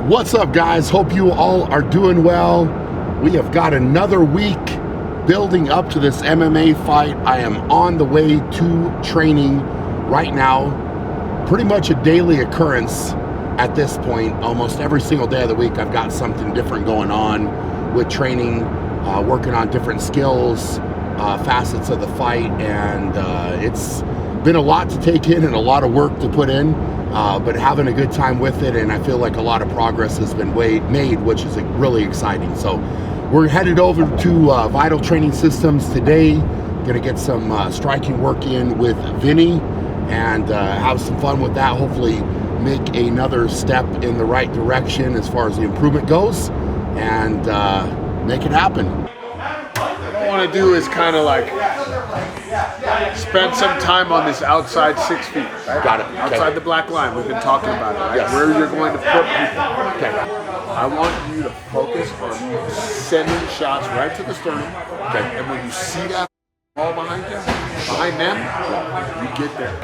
What's up, guys? Hope you all are doing well. We have got another week building up to this MMA fight. I am on the way to training right now. Pretty much a daily occurrence at this point. Almost every single day of the week I've got something different going on with training, working on different skills, facets of the fight, and it's been a lot to take in and a lot of work to put in, but having a good time with it, and I feel like a lot of progress has been made, which is really exciting. So we're headed over to Vital Training Systems today. Gonna get some striking work in with Vinny and have some fun with that. Hopefully make another step in the right direction as far as the improvement goes, and make it happen. What I want to do is kind of like spend some time on this outside 6 feet. Right? Got it. Outside the black line. We've been talking about it, right? Yes. Where you're going to put people. Okay. I want you to focus on sending shots right to the sternum. Okay. And when you see that ball behind you, behind them, you get there.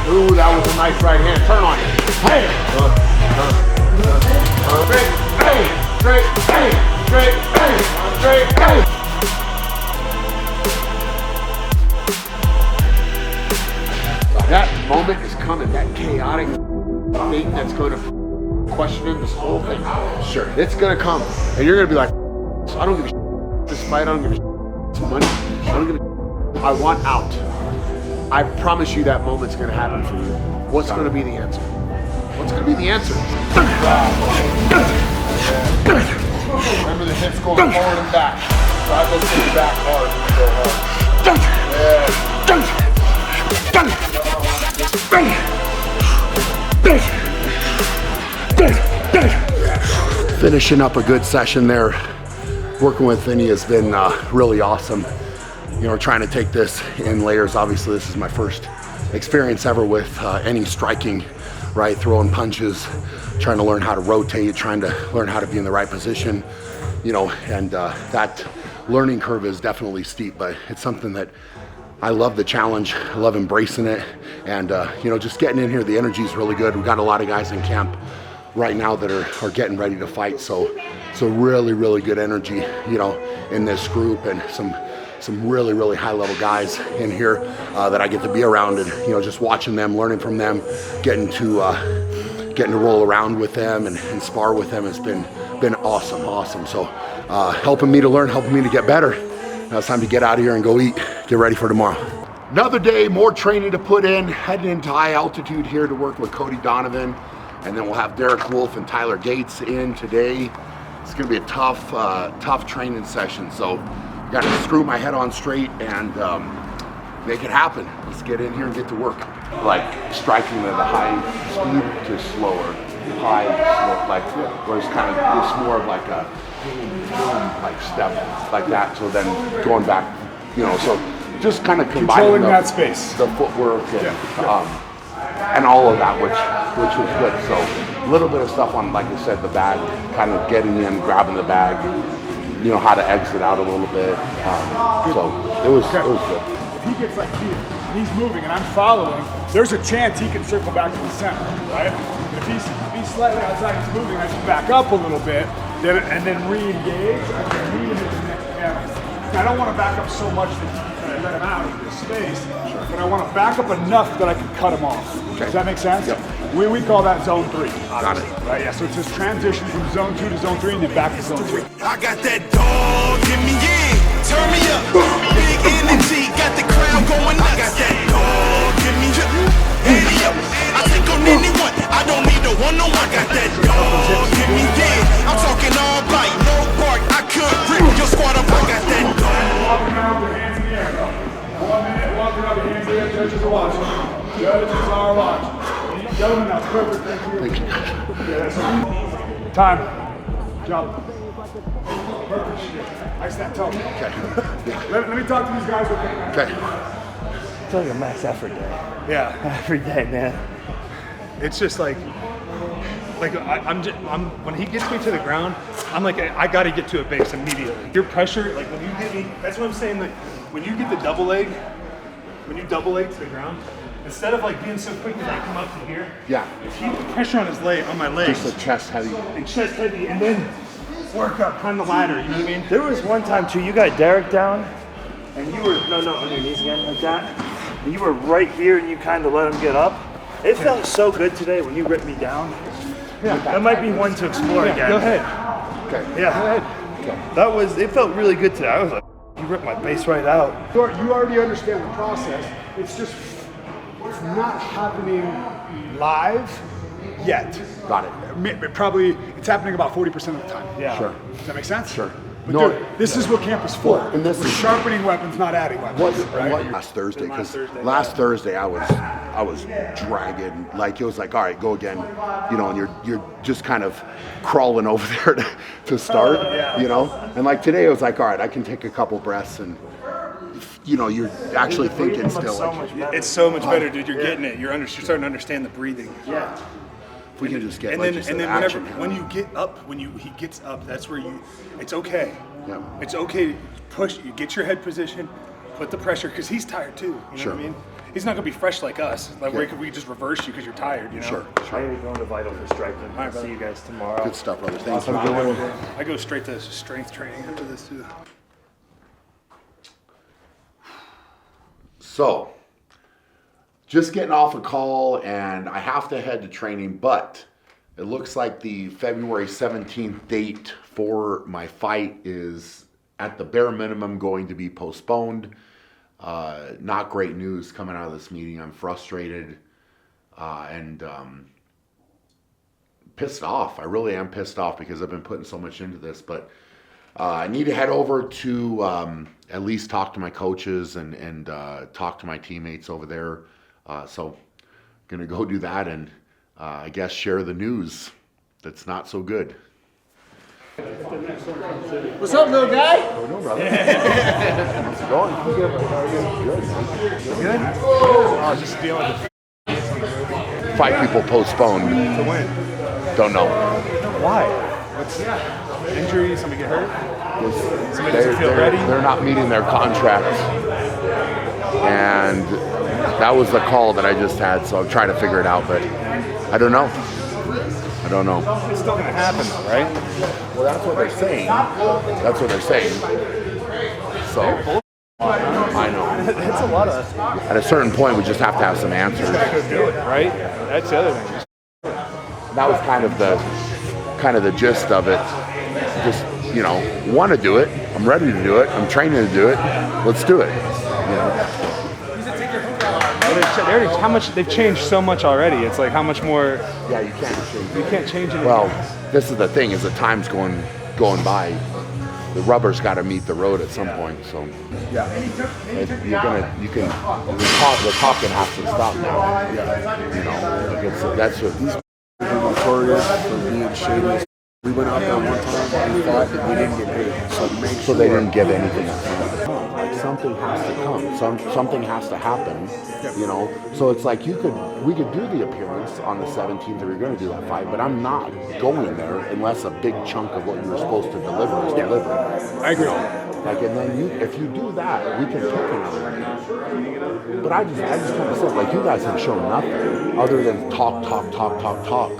Ooh, that was a nice right hand. Turn on it. Hey! Straight, hey! Straight, hey! Straight, hey! That moment is coming. That chaotic thing that's going to question this whole thing. Sure. It's going to come. And you're going to be like, I don't give a shit. This fight, I don't give a shit. It's money. I don't give a shit. I want out. I promise you that moment's going to happen for you. What's going to be the answer? What's going to be the answer? Remember the hips going forward and back. Drive those hips back hard and go hard. Finishing up a good session there. Working with Vinny has been really awesome. You know, we're trying to take this in layers. Obviously, this is my first experience ever with any striking, right? Throwing punches, trying to learn how to rotate, trying to learn how to be in the right position, you know, and that learning curve is definitely steep, but it's something that I love the challenge. I love embracing it. And, you know, just getting in here, the energy is really good. We've got a lot of guys in camp right now that are getting ready to fight. So really, really good energy, you know, in this group, and some really, really high level guys in here that I get to be around, and, you know, just watching them, learning from them, getting to roll around with them and spar with them has been awesome. So helping me to learn, helping me to get better. Now it's time to get out of here and go eat, get ready for tomorrow. Another day, more training to put in, heading into high altitude here to work with Cody Donovan, and then we'll have Derek Wolf and Tyler Gates in today. It's gonna be a tough training session, so got to screw my head on straight and make it happen. Let's get in here and get to work. Like striking at a high speed to slower, high, slow, like where it's kind of this more of like a like step like that. So then going back, you know, so just kind of combining that space, the footwork, and all of that, which was good. So a little bit of stuff on, like I said, the bag, kind of getting in, grabbing the bag. You know, how to exit out a little bit. So it was good. If he gets like he's moving and I'm following, there's a chance he can circle back to the center, right? If he's slightly outside, he's moving, I can back up a little bit, then re-engage, I can lead him into the next camera. I don't want to back up so much that I let him out of this space, but I want to back up enough that I can cut him off. Okay. Does that make sense? Yep. We call that zone 3. Got it. Right, yeah, so it's this transition from zone 2 to zone 3 and then back to zone 3. I got that dog in me, yeah. Turn me up. Big energy, got the crowd going nuts. I got that dog in me, handy up. I take on anyone, I don't need no one-on-one. Got that dog in me, yeah. I'm talking all bite, no bark. I could rip your squad up. I got that dog. Walk around with your hands in the air. 1 minute, walk around with your hands in the air. Judges are watching. Judges are watching. Gentlemen, that's perfect. Thank you. Yeah, that's right. Time. Jump. Perfect shit. I stand tall. Okay. Let me talk to these guys real quick. Okay. It's like a max effort day. Yeah. Every day, man. It's just like I'm when he gets me to the ground, I'm like, I got to get to a base immediately. Your pressure, like when you get me, that's what I'm saying. Like when you get the double leg, when you double leg to the ground, instead of like being so quick that I come up to here, Yeah. keep the pressure on his leg, on my legs, Just a chest heavy. and chest heavy, and then work up, climb the ladder. You know what I mean? There was one time too, you got Derek down, and you were, no, on your knees again, like that. And you were right here, and you kind of let him get up. It felt so good today when you ripped me down. Yeah. That might be one to explore again. Go ahead. Okay. Yeah. Go ahead. That was, it felt really good today. I was like, you ripped my base right out. You already understand the process. It's just, it's not happening live yet. Got it. Probably, it's happening about 40% of the time. Yeah. Sure. Does that make sense? Sure. But No. dude, this is what camp is for. Well, and this We're is- sharpening weapons, not adding weapons. Last Thursday, because last Thursday I was dragging, like it was like, all right, go again, you know, and you're just kind of crawling over there to start, you know, and like today it was like, all right, I can take a couple breaths, and you know, you're actually thinking still, like, It's so much better, dude. You're getting it. You're starting to understand the breathing. Yeah. if we can just get And like then, just and an then whenever, action. when you get up, he gets up, that's where it's okay. Yeah. It's okay to push, you get your head position, put the pressure, because he's tired too. You know Sure. what I mean? He's not going to be fresh like us. Like, Yeah. we just reverse you because you're tired, you know? Sure, I gotta go into Vital for striking. right, I'll see brother. you guys tomorrow. good stuff, brother. Thanks. Have a good one. I go straight to strength training after this too. So, just getting off a call, and I have to head to training, but it looks like the February 17th date for my fight is at the bare minimum going to be postponed. Not great news coming out of this meeting. I'm frustrated and pissed off. I really am pissed off because I've been putting so much into this, but I need to head over to at least talk to my coaches and talk to my teammates over there. So going to go do that and I guess share the news that's not so good. What's up, little guy? No, brother. How's it going? Good. Good? Oh, just dealing with 5 people postponed. the win. Don't know. Why? What's injury? Somebody get hurt? Somebody doesn't feel They're, ready? they're not meeting their contract. And that was the call that I just had, so I'm trying to figure it out, but I don't know. I don't know. It's still going to happen, though, right? Well, that's what they're saying. That's what they're saying. So, I know. It's a lot of. At a certain point, we just have to have some answers. Go do it, right? That's the other thing. That was kind of the gist of it. Just, you know, want to do it. I'm ready to do it. I'm training to do it. Let's do it. You know? How much they've changed so much already. It's like how much more Yeah, you can't change you can't change it. Well, this is the thing: is the time's going by. The rubber's got to meet the road at some point. So, the talking has to stop now. You know, that's what these Notorious for being shady. We went out there one time and fought and we didn't get paid. So they didn't give anything. Like something has to come. Something has to happen. You know. So it's like we could do the appearance on the 17th, or you're going to do that fight, but I'm not going there unless a big chunk of what you were supposed to deliver is delivered. I agree. Like, and then if you do that, we can pick another one. But I just kind of said, like, you guys have shown nothing other than talk,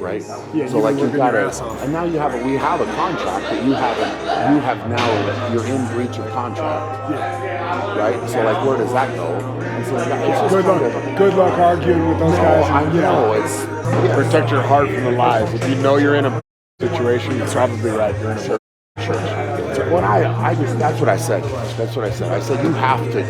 right? Yeah, so like you've you been working got your to, ass off. and now we have a contract that you're in breach of contract. Yeah. Right? So like, where does that go? And so it's just Good luck arguing with those guys. I know it's Protect your heart from the lies. If you know you're in a situation, you're probably right. You're in a what that's what I said. That's what I said. I said you need to.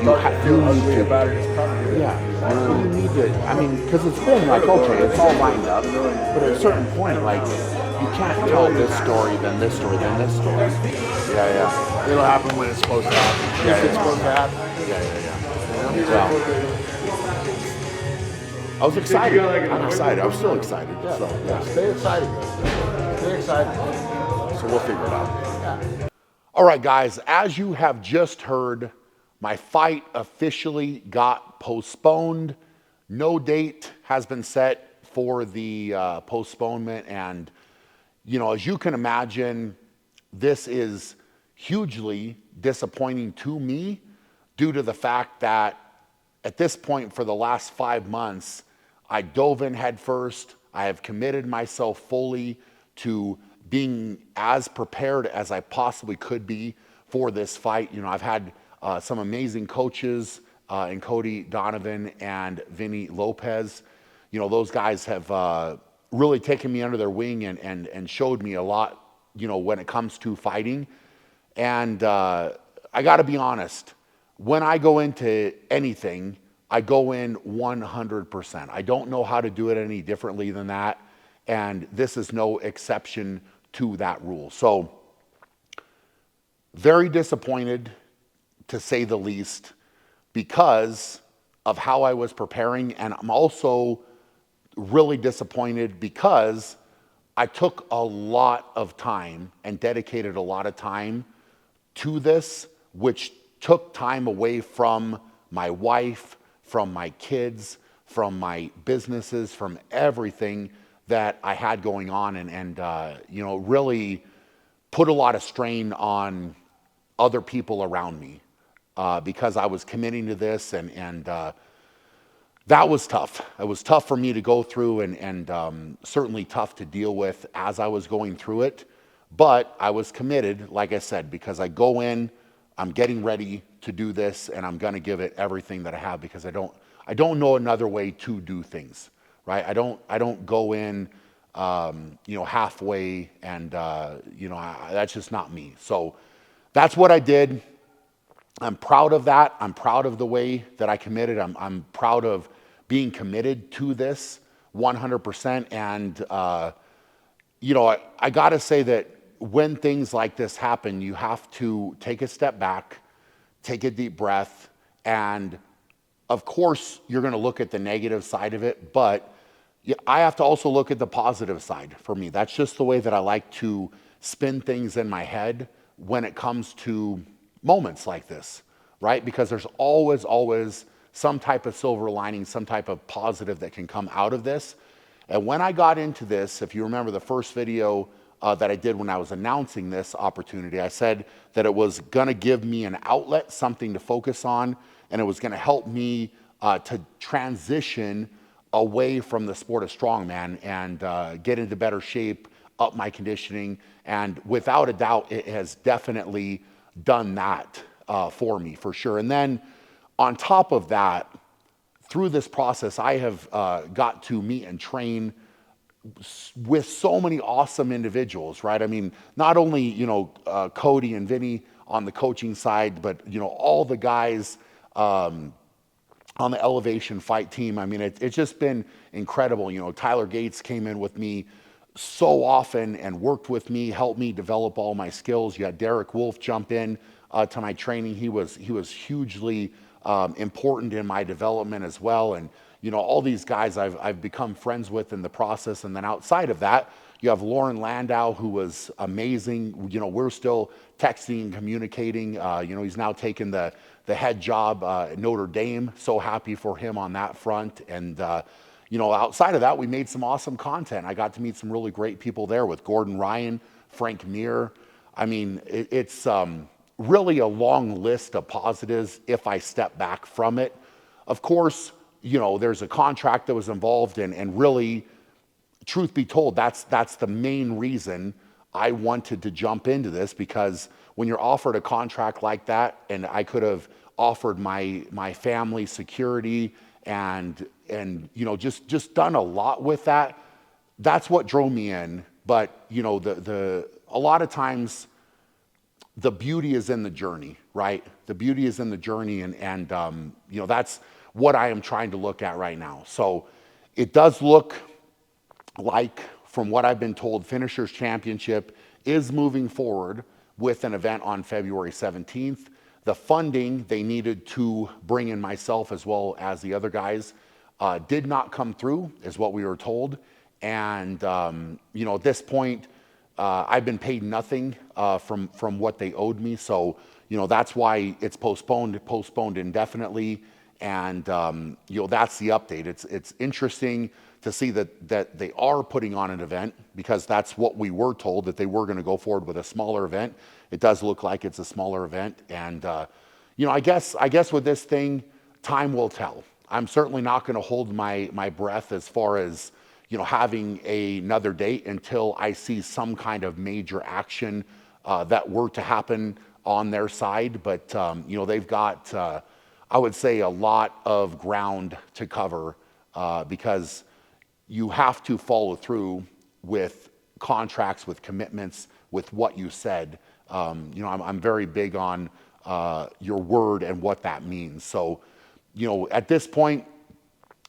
Yeah, you need to. I mean, because it's been like, okay, it's all lined up, but at a certain point, like, you can't tell this story, then this story, then this story. Yeah. It'll happen when it's supposed to happen. Yeah, If it's supposed to happen. Yeah. Well, I was excited. I'm excited. I'm still excited. So yeah. Stay excited. Stay excited. So we'll figure it out. All right, guys, as you have just heard, my fight officially got postponed. No date has been set for the postponement. And, you know, as you can imagine, this is hugely disappointing to me due to the fact that at this point for the last 5 months, I dove in head first. I have committed myself fully to being as prepared as I possibly could be for this fight. You know, I've had some amazing coaches in Cody Donovan and Vinny Lopez. You know, those guys have really taken me under their wing and showed me a lot, you know, when it comes to fighting. And I got to be honest, when I go into anything, I go in 100%. I don't know how to do it any differently than that. And this is no exception to that rule. So, very disappointed, to say the least, because of how I was preparing. And I'm also really disappointed because I took a lot of time and dedicated a lot of time to this, which took time away from my wife, from my kids, from my businesses, from everything that I had going on, and you know, really put a lot of strain on other people around me because I was committing to this, and that was tough. It was tough for me to go through, and certainly tough to deal with as I was going through it. But I was committed, like I said, because I go in, I'm getting ready to do this, and I'm going to give it everything that I have, because I don't know another way to do things. Right? I don't go in, you know, halfway, and you know, that's just not me. So that's what I did. I'm proud of that. I'm proud of the way that I committed. I'm proud of being committed to this 100%. And you know, I got to say that when things like this happen, you have to take a step back, take a deep breath, and of course, you're going to look at the negative side of it, but I have to also look at the positive side for me. That's just the way that I like to spin things in my head when it comes to moments like this, right? Because there's always some type of silver lining, some type of positive that can come out of this. And when I got into this, if you remember the first video that I did when I was announcing this opportunity, I said that it was going to give me an outlet, something to focus on, and it was going to help me to transition away from the sport of strongman and get into better shape, up my conditioning. And without a doubt, it has definitely done that for me, for sure. And then on top of that, through this process, I have got to meet and train with so many awesome individuals, right? I mean, not only, you know, Cody and Vinny on the coaching side, but, you know, all the guys on the Elevation Fight team. I mean, it's just been incredible. You know, Tyler Gates came in with me so often and worked with me, helped me develop all my skills. You had Derek Wolf jump in to my training. He was hugely important in my development as well. And, you know, all these guys I've become friends with in the process. And then outside of that, you have Lauren Landau, who was amazing. You know, we're still texting and communicating. You know, he's now taken the head job at Notre Dame. So happy for him on that front. And, you know, outside of that, we made some awesome content. I got to meet some really great people there with Gordon Ryan, Frank Mir. I mean, it's really a long list of positives if I step back from it. Of course, you know, there's a contract that was involved, and really, truth be told, that's the main reason I wanted to jump into this, because when you're offered a contract like that, and I could have offered my family security and you know, just done a lot with that, that's what drove me in. But you know, a lot of times the beauty is in the journey, right? The beauty is in the journey, and you know, that's what I am trying to look at right now. So it does look like, from what I've been told, Finishers Championship is moving forward with an event on February 17th. The funding they needed to bring in myself as well as the other guys did not come through, is what we were told. And you know, at this point, I've been paid nothing from what they owed me. So, you know, that's why it's postponed indefinitely. And, you know, that's the update. It's interesting to see that they are putting on an event, because that's what we were told, that they were going to go forward with a smaller event. It does look like it's a smaller event. And, you know, I guess with this thing, time will tell. I'm certainly not going to hold my breath as far as, you know, having another date until I see some kind of major action that were to happen on their side. But, you know, they've got, I would say, a lot of ground to cover because you have to follow through with contracts, with commitments, with what you said. You know, I'm very big on your word and what that means. So, you know, at this point,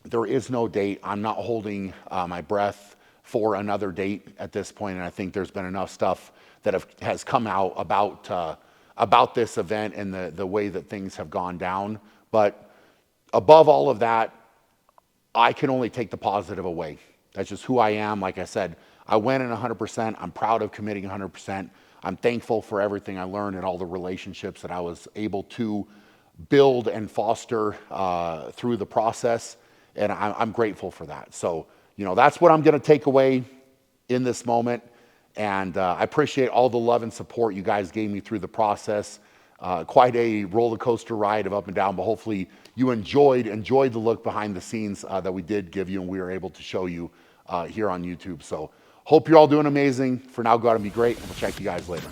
there is no date. I'm not holding my breath for another date at this point, and I think there's been enough stuff that has come out about this event and the way that things have gone down. But above all of that, I can only take the positive away. That's just who I am. Like I said, I went in 100%. I'm proud of committing 100%. I'm thankful for everything I learned and all the relationships that I was able to build and foster through the process. And I'm grateful for that. So, you know, that's what I'm going to take away in this moment. And I appreciate all the love and support you guys gave me through the process. Quite a roller coaster ride of up and down, but hopefully you enjoyed the look behind the scenes that we did give you and we were able to show you here on YouTube. So hope you're all doing amazing. For now, go out and be great, and we'll check you guys later.